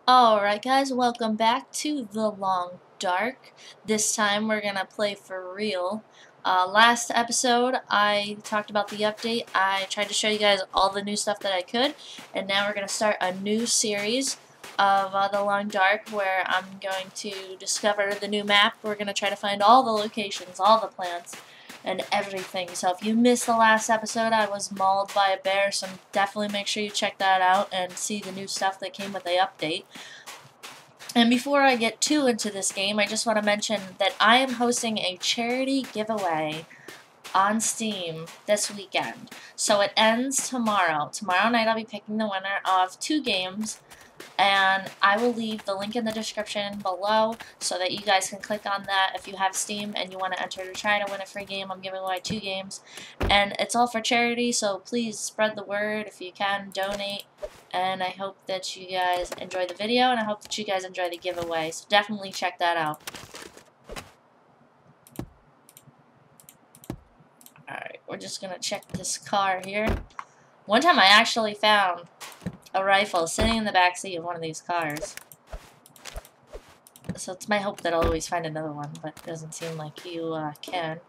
Alright guys, welcome back to The Long Dark. This time we're gonna play for real. Last episode I talked about the update. I tried to show you guys all the new stuff that I could, and now we're gonna start a new series of The Long Dark where I'm going to discover the new map. We're gonna try to find all the locations, all the plants, and everything. So if you missed the last episode, I was mauled by a bear, so definitely make sure you check that out and see the new stuff that came with the update. And before I get too into this game, I just want to mention that I am hosting a charity giveaway on Steam this weekend. So it ends tomorrow. Tomorrow night I'll be picking the winner of 2 games, and I will leave the link in the description below so that you guys can click on that if you have Steam and you want to enter to try to win a free game. I'm giving away 2 games, and it's all for charity, so please spread the word if you can, donate, and I hope that you guys enjoy the video, and I hope that you guys enjoy the giveaway, so definitely check that out. Alright, we're just gonna check this car here. One time I actually found a rifle sitting in the back seat of one of these cars. So it's my hope that I'll always find another one, but it doesn't seem like you can.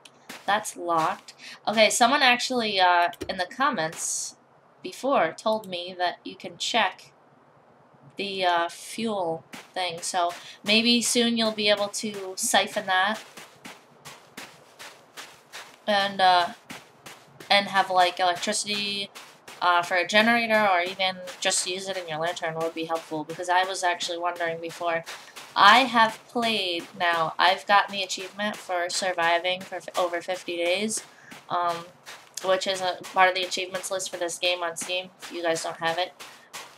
That's locked. Okay, someone actually in the comments before told me that you can check the fuel thing, so maybe soon you'll be able to siphon that and have like electricity for a generator, or even just use it in your lantern would be helpful, because I was actually wondering before. I have played now. I've gotten the achievement for surviving for over 50 days, which is a part of the achievements list for this game on Steam, if you guys don't have it.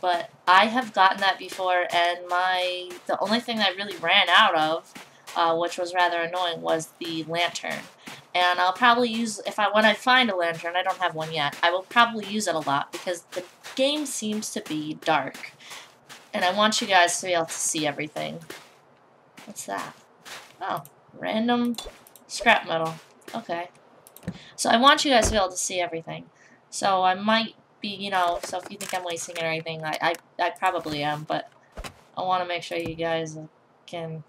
But I have gotten that before, and the only thing I really ran out of, which was rather annoying, was the lantern. And I'll probably use, when I find a lantern, I don't have one yet, I will probably use it a lot, because the game seems to be dark. And I want you guys to be able to see everything. What's that? Oh, random scrap metal. Okay. So I want you guys to be able to see everything. So I might be, so if you think I'm wasting it or anything, I probably am, but I want to make sure you guys can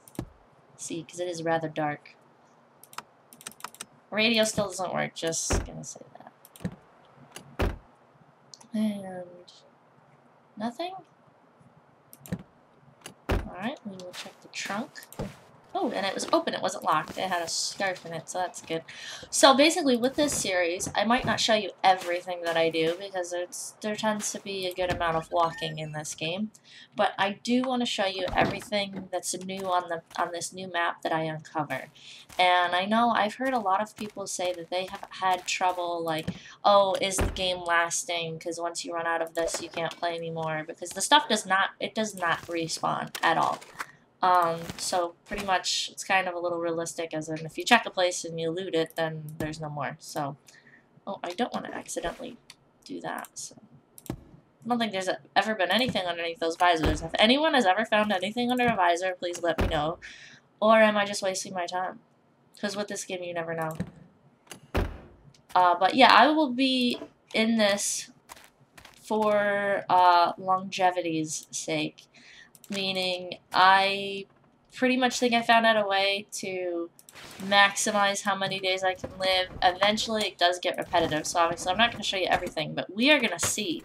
see, because it is rather dark. Radio still doesn't work, just gonna say that. And nothing? Alright, we will check the trunk. Oh, and it was open, it wasn't locked. It had a scarf in it, so that's good. So basically, with this series, I might not show you everything that I do, because there tends to be a good amount of walking in this game. But I do want to show you everything that's new on this new map that I uncover. And I know I've heard a lot of people say that they have had trouble, like, oh, is the game lasting? Because once you run out of this, you can't play anymore. Because the stuff does not respawn at all. So pretty much it's kind of a little realistic, as in if you check a place and you loot it, then there's no more. So, oh, I don't want to accidentally do that. So, I don't think there's ever been anything underneath those visors. If anyone has ever found anything under a visor, please let me know. Or am I just wasting my time? Because with this game, you never know. But yeah, I will be in this for longevity's sake. Meaning, I pretty much think I found out a way to maximize how many days I can live. Eventually, it does get repetitive, so obviously I'm not going to show you everything, but we are going to see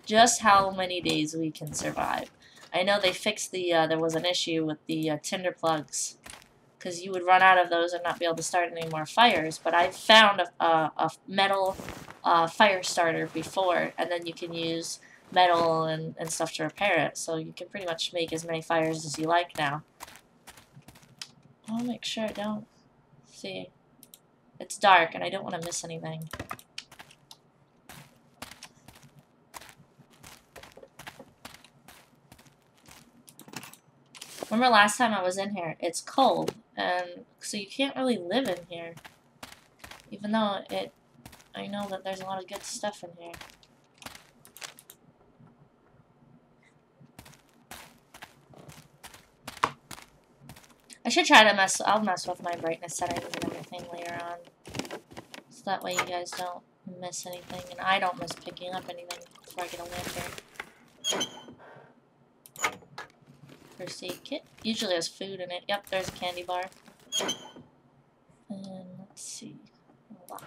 just how many days we can survive. I know they fixed there was an issue with the tinder plugs, because you would run out of those and not be able to start any more fires, but I found a metal fire starter before, and then you can use metal and stuff to repair it, so you can pretty much make as many fires as you like now. I'll make sure I don't see. It's dark and I don't want to miss anything. Remember last time I was in here, it's cold, and so you can't really live in here, even though I know that there's a lot of good stuff in here. I should try to I'll mess with my brightness settings and everything later on. So that way you guys don't miss anything, and I don't miss picking up anything before I get a lantern. First aid kit. Usually has food in it. Yep, there's a candy bar. And let's see. Lock.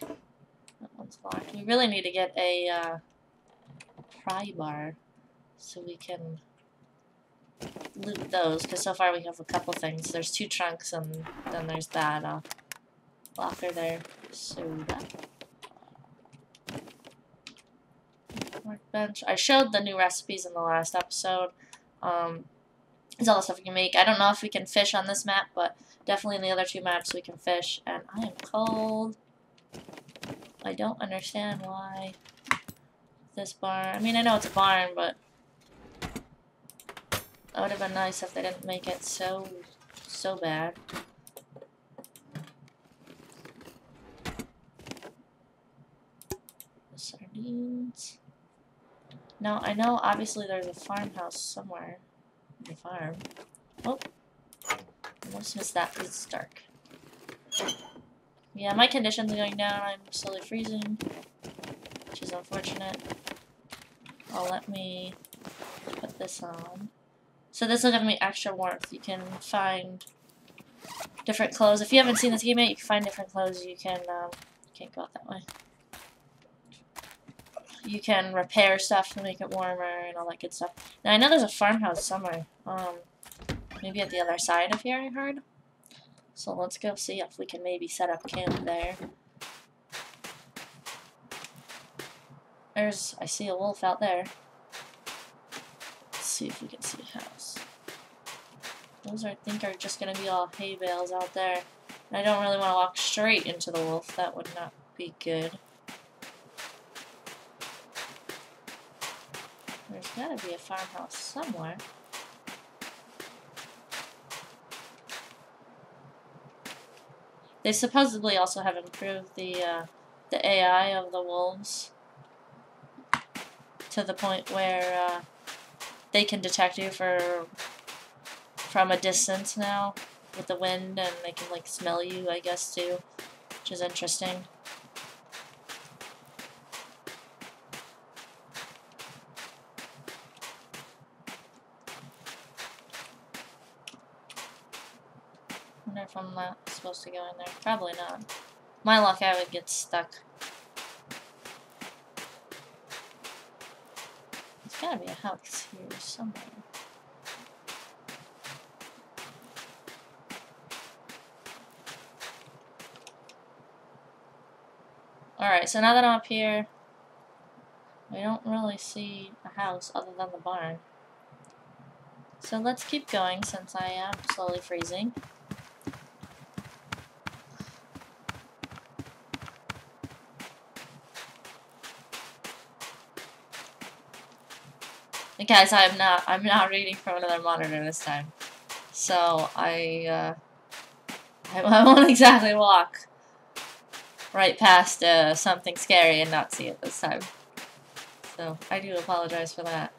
That one's locked. We really need to get a pry bar so we can loot those, because so far we have a couple things. There's 2 trunks and then there's that locker there. Soda. Workbench. I showed the new recipes in the last episode. There's all the stuff we can make. I don't know if we can fish on this map, but definitely in the other 2 maps we can fish. And I am cold. I don't understand why this barn. I mean, I know it's a barn, but that would have been nice if they didn't make it so bad. Sardines. Now, I know obviously there's a farmhouse somewhere. The farm. Oh. Almost missed that because it's dark. Yeah, my conditions are going down. I'm slowly freezing, which is unfortunate. Let me put this on. So this will give me extra warmth. You can find different clothes. If you haven't seen this game yet, you can find different clothes. You can, can't go out that way. You can repair stuff to make it warmer and all that good stuff. Now, I know there's a farmhouse somewhere. Maybe at the other side of here, I heard. So let's go see if we can maybe set up camp there. I see a wolf out there. Let's see if we can see a house. Those I think are just going to be all hay bales out there. And I don't really want to walk straight into the wolf. That would not be good. There's got to be a farmhouse somewhere. They supposedly also have improved the AI of the wolves to the point where they can detect you from a distance now with the wind, and they can like smell you, I guess, too, which is interesting. I wonder if I'm not supposed to go in there. Probably not. My luck, I would get stuck. There's gotta be a house here somewhere. Alright, so now that I'm up here, we don't really see a house other than the barn. So let's keep going since I am slowly freezing. Guys, I'm not reading from another monitor this time. So I won't exactly walk right past something scary and not see it this time. So I do apologize for that.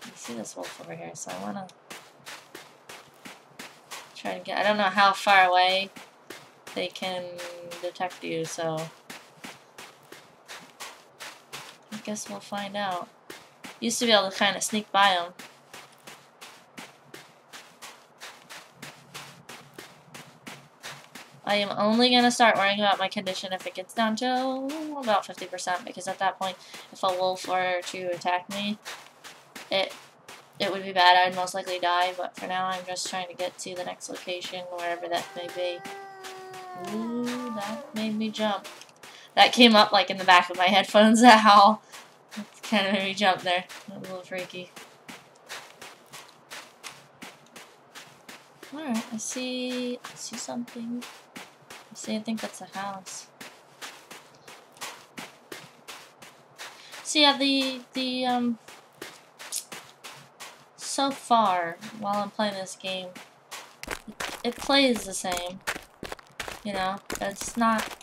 You see this wolf over here, so I wanna try to get, I don't know how far away they can detect you, so I guess we'll find out. Used to be able to kind of sneak by them. I am only going to start worrying about my condition if it gets down to about 50%, because at that point, if a wolf were to attack me, it would be bad. I'd most likely die, but for now I'm just trying to get to the next location, wherever that may be. Ooh, that made me jump. That came up like in the back of my headphones, that howl. It kind of made me jump there. A little freaky. Alright, I see something. I think that's a house. So yeah, so far, while I'm playing this game, it plays the same. You know, it's not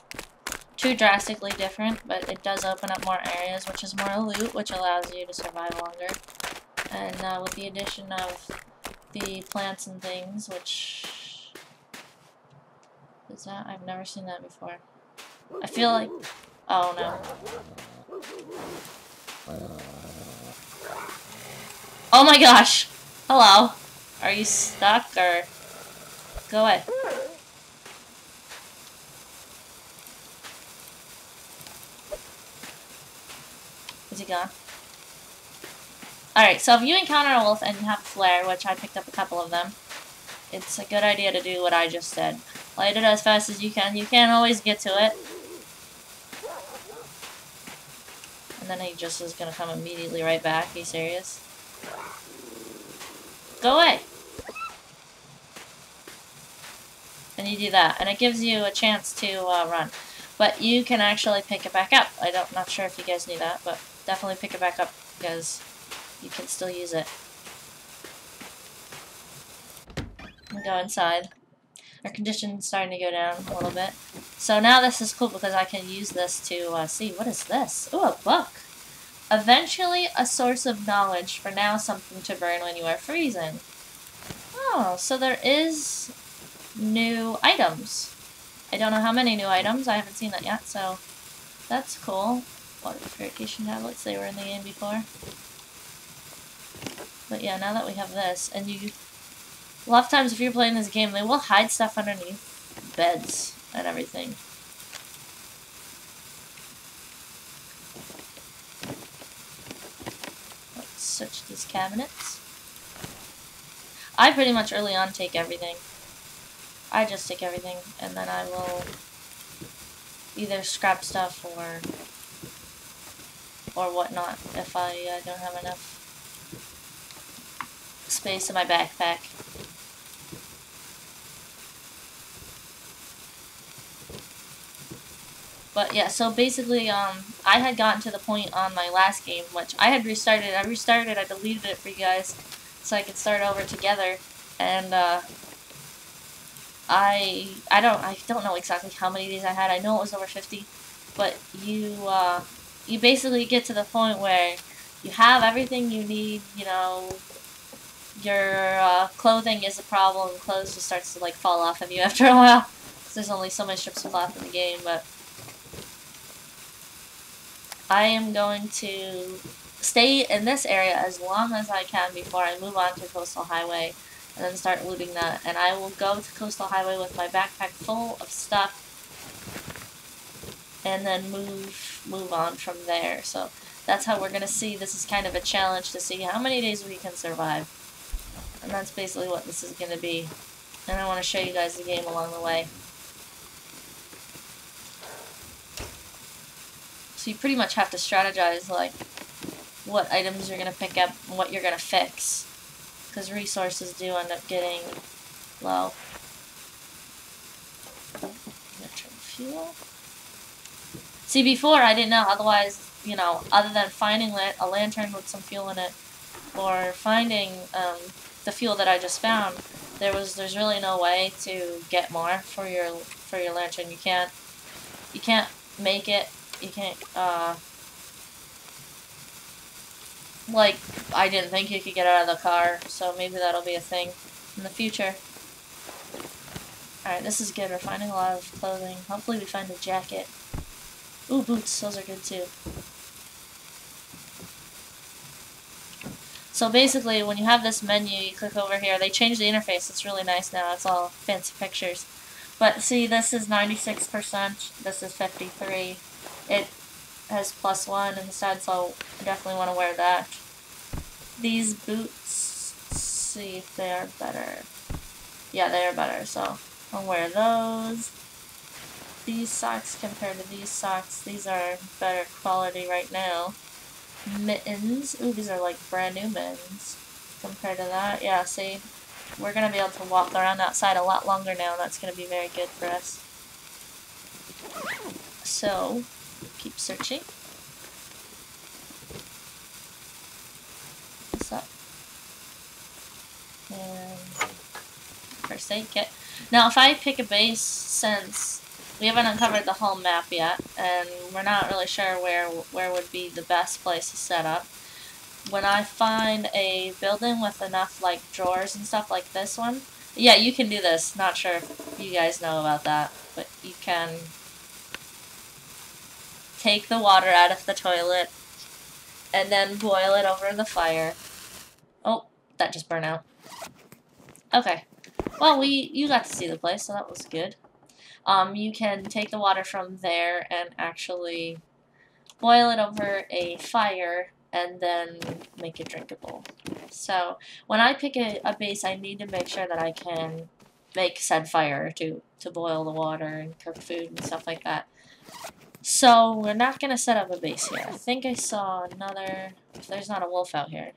too drastically different, but it does open up more areas, which is more loot, which allows you to survive longer. And with the addition of the plants and things, which is that? I've never seen that before. I feel like, oh no. Oh my gosh! Hello. Are you stuck or... Go away. Is he gone? Alright, so if you encounter a wolf and you have a flare, which I picked up a couple of them, it's a good idea to do what I just did. Light it as fast as you can. You can't always get to it. And then he just is gonna come immediately right back. Are you serious? Go away! And you do that. And it gives you a chance to run. But you can actually pick it back up. Not sure if you guys knew that, but definitely pick it back up because you can still use it. And go inside. Our condition's starting to go down a little bit. So now this is cool because I can use this to see, what is this? Ooh, a book. Eventually a source of knowledge, for now something to burn when you are freezing. Oh, so there is new items. I don't know how many new items, I haven't seen that yet, so that's cool. Water purification tablets, they were in the game before. But yeah, now that we have this, and a lot of times if you're playing this game, they will hide stuff underneath beds and everything. Let's search these cabinets. I pretty much early on take everything. I just take everything, and then I will either scrap stuff or whatnot if I don't have enough space in my backpack. But yeah, so basically, I had gotten to the point on my last game, which I had restarted. I deleted it for you guys, so I could start over together. And I don't know exactly how many days I had. I know it was over 50, but you basically get to the point where you have everything you need. You know, your clothing is a problem. Clothes just starts to like fall off of you after a while. So there's only so many strips of cloth in the game, but I am going to stay in this area as long as I can before I move on to Coastal Highway and then start looting that. And I will go to Coastal Highway with my backpack full of stuff and then move on from there. So that's how we're going to see. This is kind of a challenge to see how many days we can survive. And that's basically what this is going to be. And I want to show you guys the game along the way. So you pretty much have to strategize, like, what items you're going to pick up and what you're going to fix. Because resources do end up getting low. Fuel? See, before I didn't know, otherwise, you know, other than finding a lantern with some fuel in it, or finding the fuel that I just found, there's really no way to get more for your lantern. You can't make it. You can't, like, I didn't think you could get out of the car, so maybe that'll be a thing in the future. Alright, this is good. We're finding a lot of clothing. Hopefully we find a jacket. Ooh, boots. Those are good, too. So basically, when you have this menu, you click over here. They changed the interface. It's really nice now. It's all fancy pictures. But see, this is 96%. This is 53%. It has +1 instead, so I definitely want to wear that. These boots, let's see if they are better. Yeah, they are better, so I'll wear those. These socks compared to these socks, these are better quality right now. Mittens, ooh, these are like brand new mittens compared to that. Yeah, see, we're going to be able to walk around outside a lot longer now. That's going to be very good for us. So, keep searching. What's up? And first aid kit. Now, if I pick a base, since we haven't uncovered the whole map yet, and we're not really sure where would be the best place to set up, when I find a building with enough like drawers and stuff like this one, yeah, you can do this. Not sure if you guys know about that, but you can take the water out of the toilet and then boil it over the fire. Oh, that just burned out. Okay. Well, you got to see the place, so that was good. You can take the water from there and actually boil it over a fire and then make it drinkable. So when I pick a base, I need to make sure that I can make said fire to boil the water and cook food and stuff like that. So we're not going to set up a base here. I think I saw another... If there's not a wolf out here,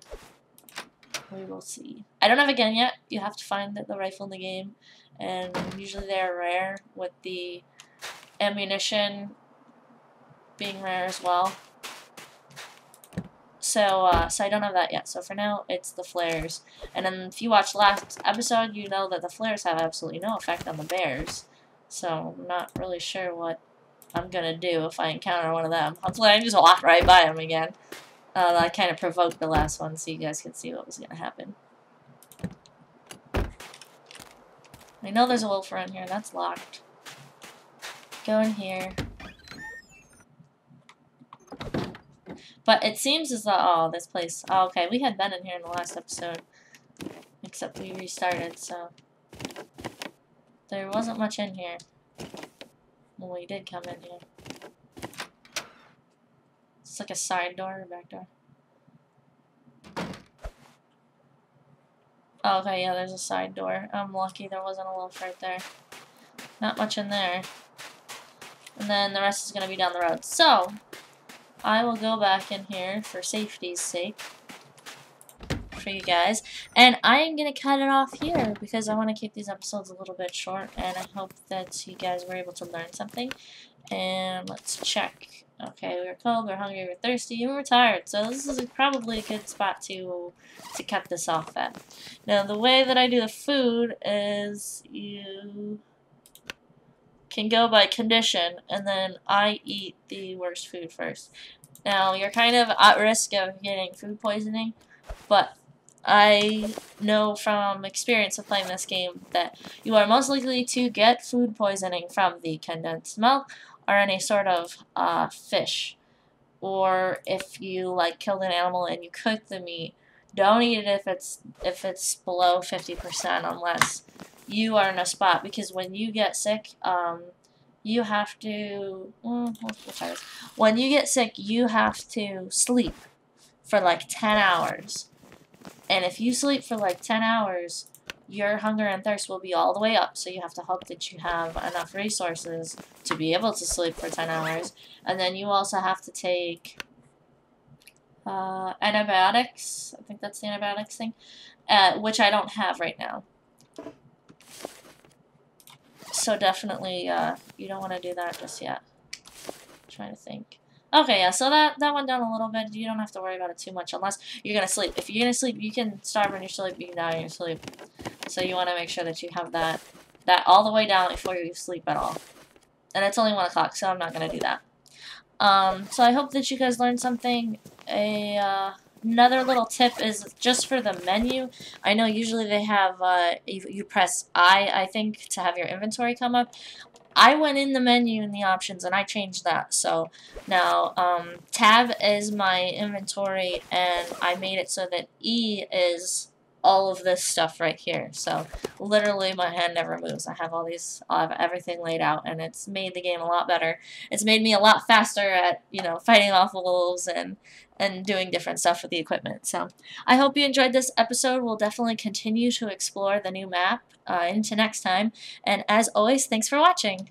we will see. I don't have a gun yet. You have to find the rifle in the game. And usually they're rare, with the ammunition being rare as well. So I don't have that yet. So for now, it's the flares. And then if you watched last episode, you know that the flares have absolutely no effect on the bears. So I'm not really sure what I'm gonna do if I encounter one of them. Hopefully I just walk right by them again. I kind of provoked the last one so you guys could see what was gonna happen. I know there's a wolf around here. That's locked. Go in here. But it seems as though... Oh, this place... Oh, okay, we had been in here in the last episode. Except we restarted, so... There wasn't much in here. Well, we did come in here. It's like a side door or back door. Oh, okay, yeah, there's a side door. I'm lucky there wasn't a wolf right there. Not much in there. And then the rest is going to be down the road. So, I will go back in here for safety's sake for you guys. And I am going to cut it off here because I want to keep these episodes a little bit short. And I hope that you guys were able to learn something. And let's check. Okay, we were cold, we were hungry, we were thirsty, and we were tired. So this is probably a good spot to cut this off at. Now, the way that I do the food is you can go by condition, and then I eat the worst food first. Now, you're kind of at risk of getting food poisoning, but I know from experience of playing this game that you are most likely to get food poisoning from the condensed milk or any sort of fish. Or if you like killed an animal and you cook the meat, don't eat it if it's below 50% unless you are in a spot, because when you get sick, you have to when you get sick, you have to sleep for like 10 hours. And if you sleep for like 10 hours, your hunger and thirst will be all the way up, so you have to hope that you have enough resources to be able to sleep for 10 hours. And then you also have to take antibiotics. I think that's the antibiotics thing, which I don't have right now. So definitely, you don't want to do that just yet. I'm trying to think. Okay, yeah, so that went down a little bit. You don't have to worry about it too much unless you're going to sleep. If you're going to sleep, you can starve in your sleep, you can die in your sleep. So you want to make sure that you have that all the way down before you sleep at all. And it's only 1 o'clock, so I'm not going to do that. So I hope that you guys learned something. Another little tip is just for the menu. I know usually they have, you press I think, to have your inventory come up. I went in the menu in the options and I changed that. So now tab is my inventory, and I made it so that E is all of this stuff right here. So literally my hand never moves. I have everything laid out, and it's made the game a lot better. It's made me a lot faster at, fighting off wolves and doing different stuff with the equipment. So I hope you enjoyed this episode. We'll definitely continue to explore the new map into next time. And as always, thanks for watching.